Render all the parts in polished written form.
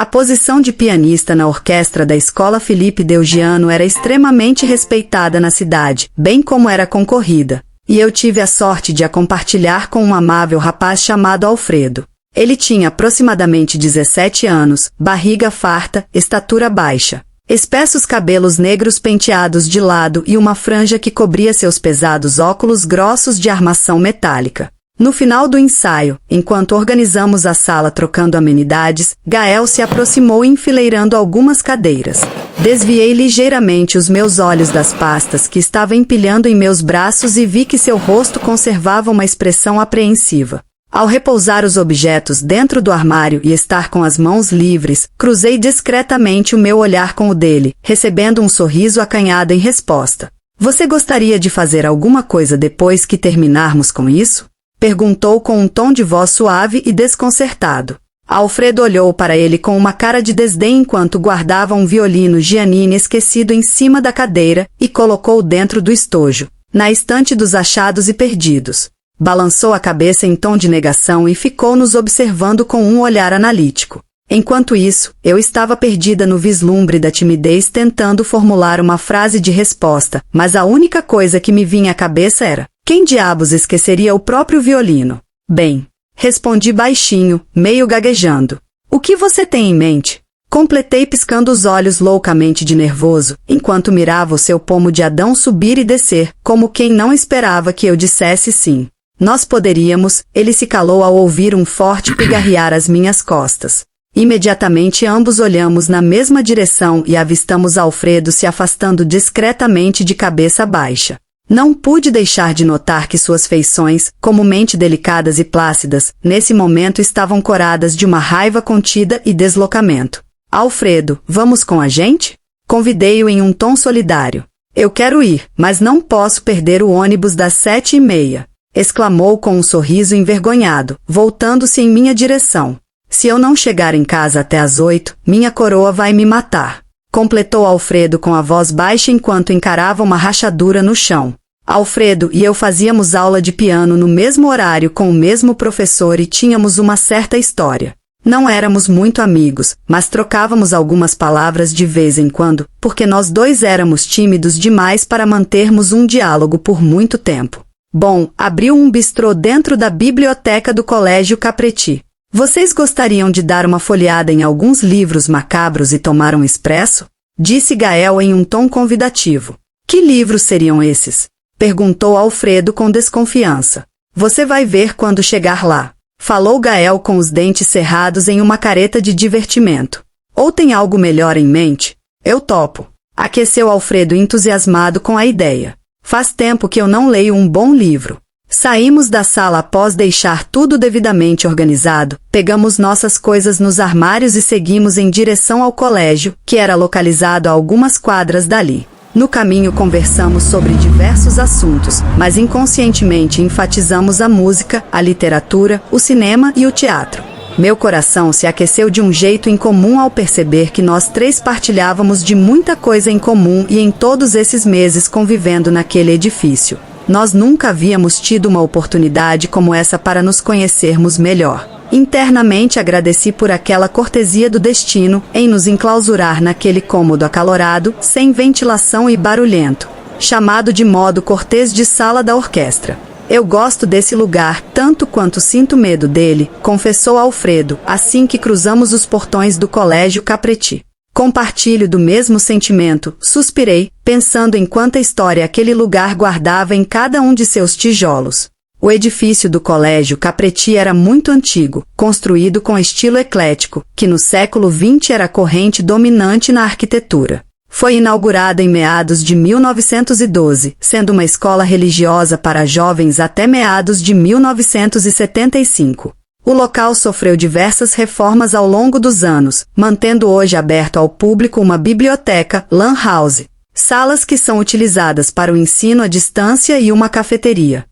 A posição de pianista na orquestra da Escola Felipe Deugiano era extremamente respeitada na cidade, bem como era concorrida, e eu tive a sorte de a compartilhar com um amável rapaz chamado Alfredo. Ele tinha aproximadamente 17 anos, barriga farta, estatura baixa, espessos cabelos negros penteados de lado e uma franja que cobria seus pesados óculos grossos de armação metálica. No final do ensaio, enquanto organizamos a sala trocando amenidades, Gael se aproximou enfileirando algumas cadeiras. Desviei ligeiramente os meus olhos das pastas que estava empilhando em meus braços e vi que seu rosto conservava uma expressão apreensiva. Ao repousar os objetos dentro do armário e estar com as mãos livres, cruzei discretamente o meu olhar com o dele, recebendo um sorriso acanhado em resposta. Você gostaria de fazer alguma coisa depois que terminarmos com isso? Perguntou com um tom de voz suave e desconcertado. Alfredo olhou para ele com uma cara de desdém enquanto guardava um violino Giannini esquecido em cima da cadeira e colocou dentro do estojo, na estante dos achados e perdidos. Balançou a cabeça em tom de negação e ficou nos observando com um olhar analítico. Enquanto isso, eu estava perdida no vislumbre da timidez tentando formular uma frase de resposta, mas a única coisa que me vinha à cabeça era: quem diabos esqueceria o próprio violino? Bem, respondi baixinho, meio gaguejando. O que você tem em mente? Completei piscando os olhos loucamente de nervoso, enquanto mirava o seu pomo de Adão subir e descer, como quem não esperava que eu dissesse sim. Nós poderíamos. Ele se calou ao ouvir um forte pigarrear às minhas costas. Imediatamente ambos olhamos na mesma direção e avistamos Alfredo se afastando discretamente de cabeça baixa. Não pude deixar de notar que suas feições, comumente delicadas e plácidas, nesse momento estavam coradas de uma raiva contida e deslocamento. Alfredo, vamos com a gente? Convidei-o em um tom solidário. Eu quero ir, mas não posso perder o ônibus das 7h30. Exclamou com um sorriso envergonhado, voltando-se em minha direção. Se eu não chegar em casa até às 8, minha coroa vai me matar. Completou Alfredo com a voz baixa enquanto encarava uma rachadura no chão. Alfredo e eu fazíamos aula de piano no mesmo horário com o mesmo professor e tínhamos uma certa história. Não éramos muito amigos, mas trocávamos algumas palavras de vez em quando, porque nós dois éramos tímidos demais para mantermos um diálogo por muito tempo. Bom, abriu um bistrô dentro da biblioteca do Colégio Capretti. Vocês gostariam de dar uma folheada em alguns livros macabros e tomar um expresso? Disse Gael em um tom convidativo. Que livros seriam esses? Perguntou Alfredo com desconfiança. Você vai ver quando chegar lá. Falou Gael com os dentes cerrados em uma careta de divertimento. Ou tem algo melhor em mente? Eu topo. Aqueceu Alfredo entusiasmado com a ideia. Faz tempo que eu não leio um bom livro. Saímos da sala após deixar tudo devidamente organizado, pegamos nossas coisas nos armários e seguimos em direção ao colégio, que era localizado a algumas quadras dali. No caminho conversamos sobre diversos assuntos, mas inconscientemente enfatizamos a música, a literatura, o cinema e o teatro. Meu coração se aqueceu de um jeito incomum ao perceber que nós três partilhávamos de muita coisa em comum e em todos esses meses convivendo naquele edifício. Nós nunca havíamos tido uma oportunidade como essa para nos conhecermos melhor. Internamente agradeci por aquela cortesia do destino em nos enclausurar naquele cômodo acalorado, sem ventilação e barulhento, chamado de modo cortês de sala da orquestra. Eu gosto desse lugar tanto quanto sinto medo dele, confessou Alfredo, assim que cruzamos os portões do Colégio Capretti. Compartilho do mesmo sentimento, suspirei, pensando em quanta história aquele lugar guardava em cada um de seus tijolos. O edifício do Colégio Capretti era muito antigo, construído com estilo eclético, que no século XX era a corrente dominante na arquitetura. Foi inaugurada em meados de 1912, sendo uma escola religiosa para jovens até meados de 1975. O local sofreu diversas reformas ao longo dos anos, mantendo hoje aberto ao público uma biblioteca, lan house, salas que são utilizadas para o ensino à distância e uma cafeteria.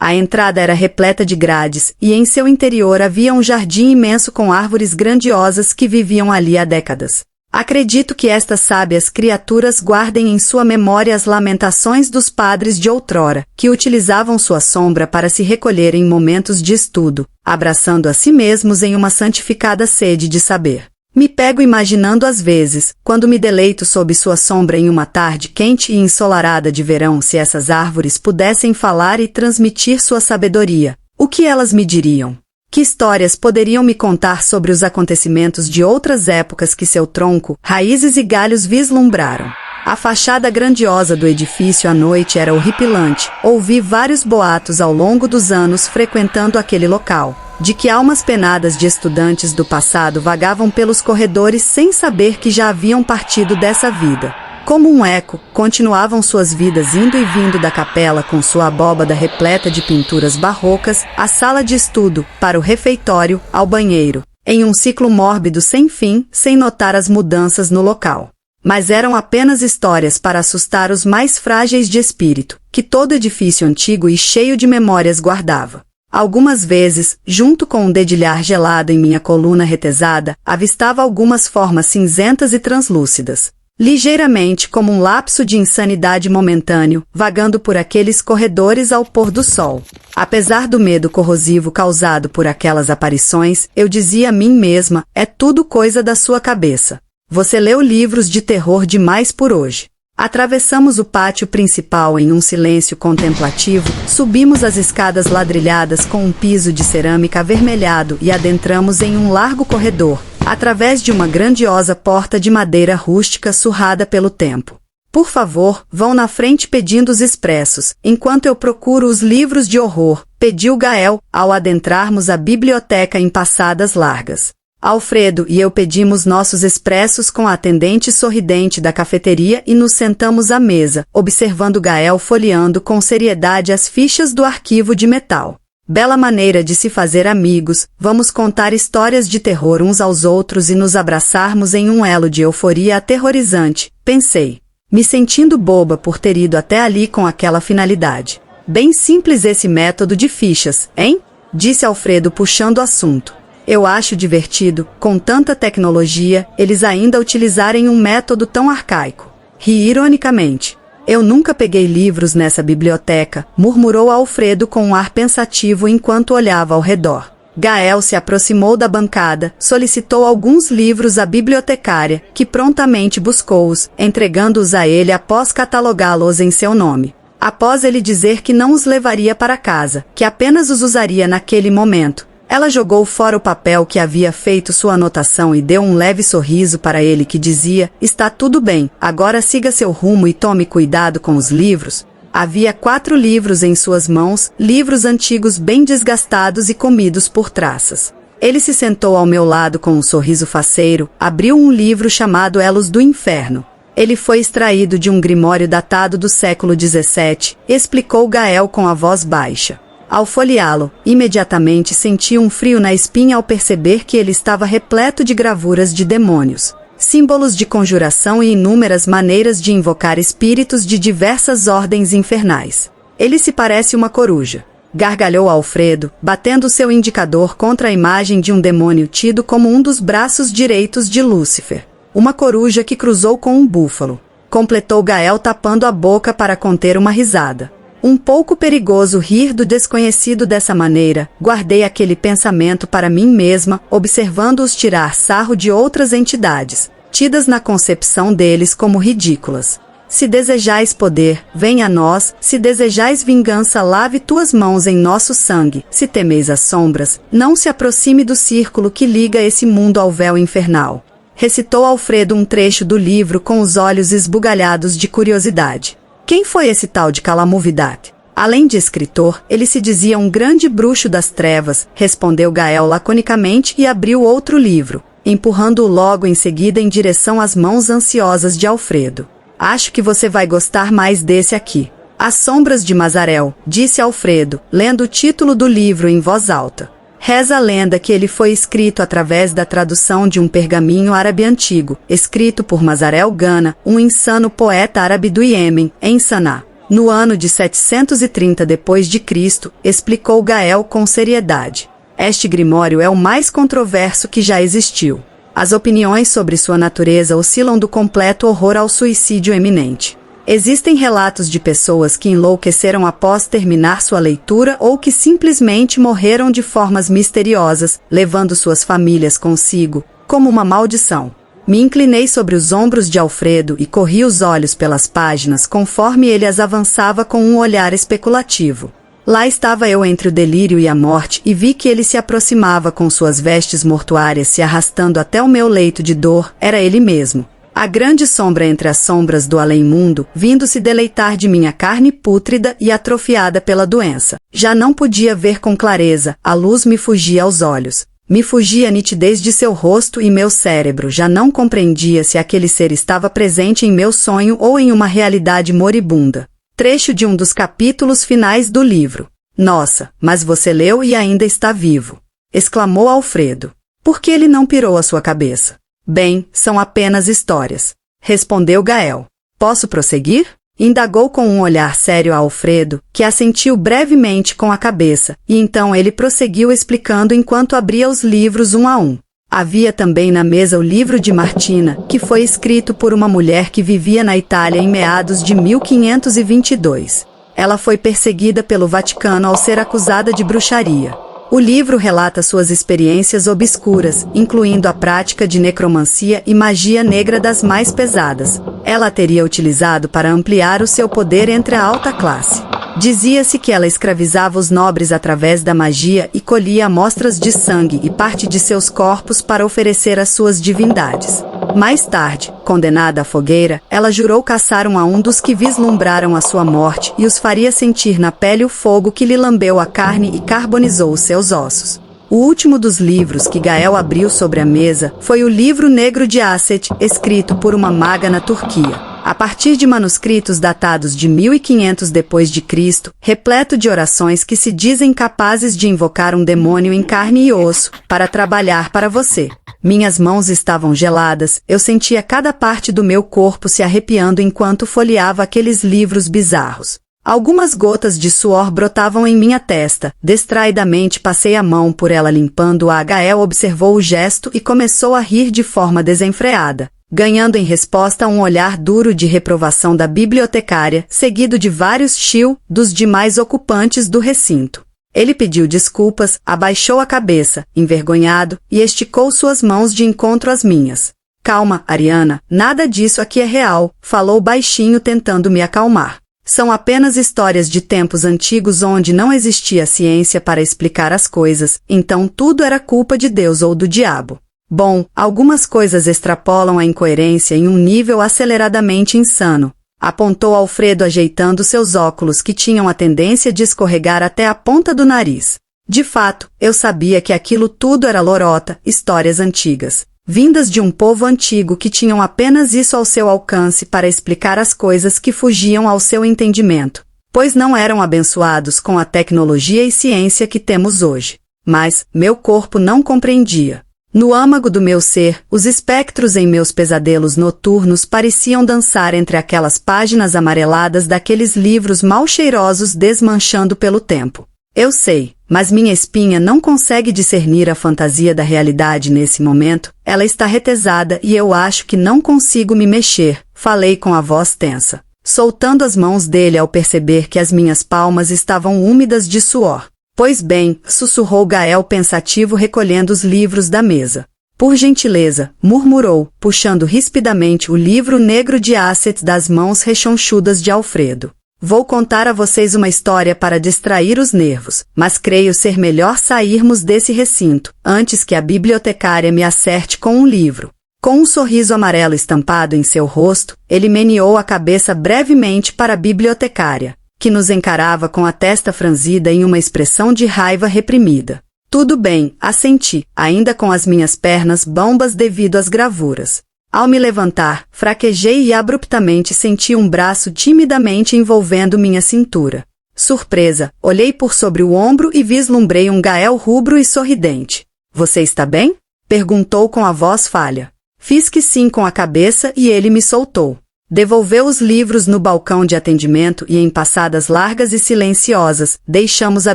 A entrada era repleta de grades, e em seu interior havia um jardim imenso com árvores grandiosas que viviam ali há décadas. Acredito que estas sábias criaturas guardem em sua memória as lamentações dos padres de outrora, que utilizavam sua sombra para se recolher em momentos de estudo, abraçando a si mesmos em uma santificada sede de saber. Me pego imaginando às vezes, quando me deleito sob sua sombra em uma tarde quente e ensolarada de verão, se essas árvores pudessem falar e transmitir sua sabedoria, o que elas me diriam? Que histórias poderiam me contar sobre os acontecimentos de outras épocas que seu tronco, raízes e galhos vislumbraram? A fachada grandiosa do edifício à noite era horripilante. Ouvi vários boatos ao longo dos anos frequentando aquele local, de que almas penadas de estudantes do passado vagavam pelos corredores sem saber que já haviam partido dessa vida. Como um eco, continuavam suas vidas indo e vindo da capela com sua abóbada repleta de pinturas barrocas, à sala de estudo, para o refeitório, ao banheiro, em um ciclo mórbido sem fim, sem notar as mudanças no local. Mas eram apenas histórias para assustar os mais frágeis de espírito, que todo edifício antigo e cheio de memórias guardava. Algumas vezes, junto com um dedilhar gelado em minha coluna retesada, avistava algumas formas cinzentas e translúcidas, ligeiramente como um lapso de insanidade momentâneo, vagando por aqueles corredores ao pôr do sol. Apesar do medo corrosivo causado por aquelas aparições, eu dizia a mim mesma, é tudo coisa da sua cabeça. Você leu livros de terror demais por hoje. Atravessamos o pátio principal em um silêncio contemplativo, subimos as escadas ladrilhadas com um piso de cerâmica avermelhado e adentramos em um largo corredor, através de uma grandiosa porta de madeira rústica surrada pelo tempo. Por favor, vão na frente pedindo os expressos, enquanto eu procuro os livros de horror, pediu Gael, ao adentrarmos a biblioteca em passadas largas. Alfredo e eu pedimos nossos expressos com a atendente sorridente da cafeteria e nos sentamos à mesa, observando Gael folheando com seriedade as fichas do arquivo de metal. Bela maneira de se fazer amigos, vamos contar histórias de terror uns aos outros e nos abraçarmos em um elo de euforia aterrorizante, pensei, me sentindo boba por ter ido até ali com aquela finalidade. Bem simples esse método de fichas, hein? Disse Alfredo puxando o assunto. Eu acho divertido, com tanta tecnologia, eles ainda utilizarem um método tão arcaico. Ri ironicamente. Eu nunca peguei livros nessa biblioteca, murmurou Alfredo com um ar pensativo enquanto olhava ao redor. Gael se aproximou da bancada, solicitou alguns livros à bibliotecária, que prontamente buscou-os, entregando-os a ele após catalogá-los em seu nome. Após ele dizer que não os levaria para casa, que apenas os usaria naquele momento, ela jogou fora o papel que havia feito sua anotação e deu um leve sorriso para ele que dizia, está tudo bem, agora siga seu rumo e tome cuidado com os livros. Havia 4 livros em suas mãos, livros antigos bem desgastados e comidos por traças. Ele se sentou ao meu lado com um sorriso faceiro, abriu um livro chamado Elos do Inferno. Ele foi extraído de um grimório datado do século XVII, explicou Gael com a voz baixa. Ao folheá-lo, imediatamente senti um frio na espinha ao perceber que ele estava repleto de gravuras de demônios, símbolos de conjuração e inúmeras maneiras de invocar espíritos de diversas ordens infernais. Ele se parece uma coruja, gargalhou Alfredo, batendo seu indicador contra a imagem de um demônio tido como um dos braços direitos de Lúcifer. Uma coruja que cruzou com um búfalo, completou Gael tapando a boca para conter uma risada. Um pouco perigoso rir do desconhecido dessa maneira, guardei aquele pensamento para mim mesma, observando-os tirar sarro de outras entidades, tidas na concepção deles como ridículas. Se desejais poder, venha a nós, se desejais vingança, lave tuas mãos em nosso sangue, se temeis as sombras, não se aproxime do círculo que liga esse mundo ao véu infernal. Recitou Alfredo um trecho do livro com os olhos esbugalhados de curiosidade. Quem foi esse tal de Calamovidade? Além de escritor, ele se dizia um grande bruxo das trevas, respondeu Gael laconicamente e abriu outro livro, empurrando-o logo em seguida em direção às mãos ansiosas de Alfredo. Acho que você vai gostar mais desse aqui. As Sombras de Mazarel, disse Alfredo, lendo o título do livro em voz alta. Reza a lenda que ele foi escrito através da tradução de um pergaminho árabe antigo, escrito por Mazarel Gana, um insano poeta árabe do Iêmen, em Saná. No ano de 730 d.C., explicou Gael com seriedade. Este grimório é o mais controverso que já existiu. As opiniões sobre sua natureza oscilam do completo horror ao suicídio eminente. Existem relatos de pessoas que enlouqueceram após terminar sua leitura ou que simplesmente morreram de formas misteriosas, levando suas famílias consigo, como uma maldição. Me inclinei sobre os ombros de Alfredo e corri os olhos pelas páginas conforme ele as avançava com um olhar especulativo. Lá estava eu entre o delírio e a morte e vi que ele se aproximava com suas vestes mortuárias se arrastando até o meu leito de dor. Era ele mesmo. A grande sombra entre as sombras do além-mundo, vindo se deleitar de minha carne pútrida e atrofiada pela doença. Já não podia ver com clareza, a luz me fugia aos olhos. Me fugia a nitidez de seu rosto e meu cérebro já não compreendia se aquele ser estava presente em meu sonho ou em uma realidade moribunda. Trecho de um dos capítulos finais do livro. Nossa, mas você leu e ainda está vivo! Exclamou Alfredo. Por que ele não pirou a sua cabeça? Bem, são apenas histórias. Respondeu Gael. Posso prosseguir? Indagou com um olhar sério a Alfredo, que assentiu brevemente com a cabeça, e então ele prosseguiu explicando enquanto abria os livros um a um. Havia também na mesa o livro de Martina, que foi escrito por uma mulher que vivia na Itália em meados de 1522. Ela foi perseguida pelo Vaticano ao ser acusada de bruxaria. O livro relata suas experiências obscuras, incluindo a prática de necromancia e magia negra das mais pesadas. Ela a teria utilizado para ampliar o seu poder entre a alta classe. Dizia-se que ela escravizava os nobres através da magia e colhia amostras de sangue e parte de seus corpos para oferecer às suas divindades. Mais tarde, condenada à fogueira, ela jurou caçar um a um dos que vislumbraram a sua morte e os faria sentir na pele o fogo que lhe lambeu a carne e carbonizou os seus ossos. O último dos livros que Gael abriu sobre a mesa foi o Livro Negro de Aset, escrito por uma maga na Turquia. A partir de manuscritos datados de 1500 d.C., repleto de orações que se dizem capazes de invocar um demônio em carne e osso, para trabalhar para você. Minhas mãos estavam geladas, eu sentia cada parte do meu corpo se arrepiando enquanto folheava aqueles livros bizarros. Algumas gotas de suor brotavam em minha testa, distraidamente passei a mão por ela limpando-a. Gael observou o gesto e começou a rir de forma desenfreada, ganhando em resposta um olhar duro de reprovação da bibliotecária, seguido de vários chiu dos demais ocupantes do recinto. Ele pediu desculpas, abaixou a cabeça, envergonhado, e esticou suas mãos de encontro às minhas. Calma, Ariana, nada disso aqui é real, falou baixinho tentando me acalmar. São apenas histórias de tempos antigos onde não existia ciência para explicar as coisas, então tudo era culpa de Deus ou do diabo. Bom, algumas coisas extrapolam a incoerência em um nível aceleradamente insano. Apontou Alfredo ajeitando seus óculos que tinham a tendência de escorregar até a ponta do nariz. De fato, eu sabia que aquilo tudo era lorota, histórias antigas, vindas de um povo antigo que tinham apenas isso ao seu alcance para explicar as coisas que fugiam ao seu entendimento, pois não eram abençoados com a tecnologia e ciência que temos hoje. Mas, meu corpo não compreendia. No âmago do meu ser, os espectros em meus pesadelos noturnos pareciam dançar entre aquelas páginas amareladas daqueles livros mal cheirosos desmanchando pelo tempo. Eu sei, mas minha espinha não consegue discernir a fantasia da realidade nesse momento, ela está retesada e eu acho que não consigo me mexer, falei com a voz tensa, soltando as mãos dele ao perceber que as minhas palmas estavam úmidas de suor. Pois bem, sussurrou Gael pensativo recolhendo os livros da mesa. Por gentileza, murmurou, puxando rispidamente o livro negro de Aset das mãos rechonchudas de Alfredo. Vou contar a vocês uma história para distrair os nervos, mas creio ser melhor sairmos desse recinto, antes que a bibliotecária me acerte com um livro. Com um sorriso amarelo estampado em seu rosto, ele meneou a cabeça brevemente para a bibliotecária, que nos encarava com a testa franzida em uma expressão de raiva reprimida. Tudo bem, assenti, ainda com as minhas pernas bambas devido às gravuras. Ao me levantar, fraquejei e abruptamente senti um braço timidamente envolvendo minha cintura. Surpresa, olhei por sobre o ombro e vislumbrei um Gael rubro e sorridente. Você está bem? Perguntou com a voz falha. Fiz que sim com a cabeça e ele me soltou. Devolveu os livros no balcão de atendimento e em passadas largas e silenciosas, deixamos a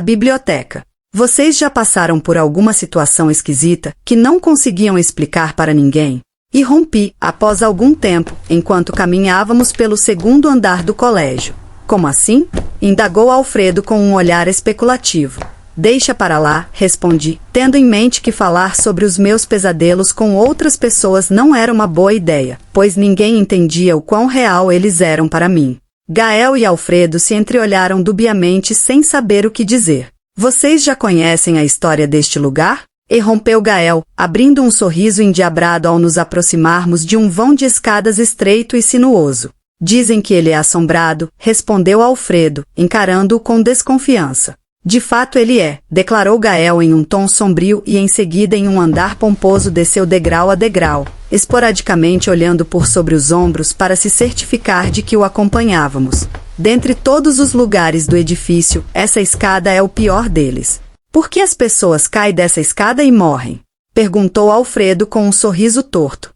biblioteca. Vocês já passaram por alguma situação esquisita que não conseguiam explicar para ninguém? Irrompi, após algum tempo, enquanto caminhávamos pelo segundo andar do colégio. Como assim? Indagou Alfredo com um olhar especulativo. Deixa para lá, respondi, tendo em mente que falar sobre os meus pesadelos com outras pessoas não era uma boa ideia, pois ninguém entendia o quão real eles eram para mim. Gael e Alfredo se entreolharam dubiamente sem saber o que dizer. Vocês já conhecem a história deste lugar? Irrompeu Gael, abrindo um sorriso endiabrado ao nos aproximarmos de um vão de escadas estreito e sinuoso. Dizem que ele é assombrado, respondeu Alfredo, encarando-o com desconfiança. De fato ele é, declarou Gael em um tom sombrio e em seguida em um andar pomposo desceu degrau a degrau, esporadicamente olhando por sobre os ombros para se certificar de que o acompanhávamos. Dentre todos os lugares do edifício, essa escada é o pior deles. Por que as pessoas caem dessa escada e morrem? Perguntou Alfredo com um sorriso torto.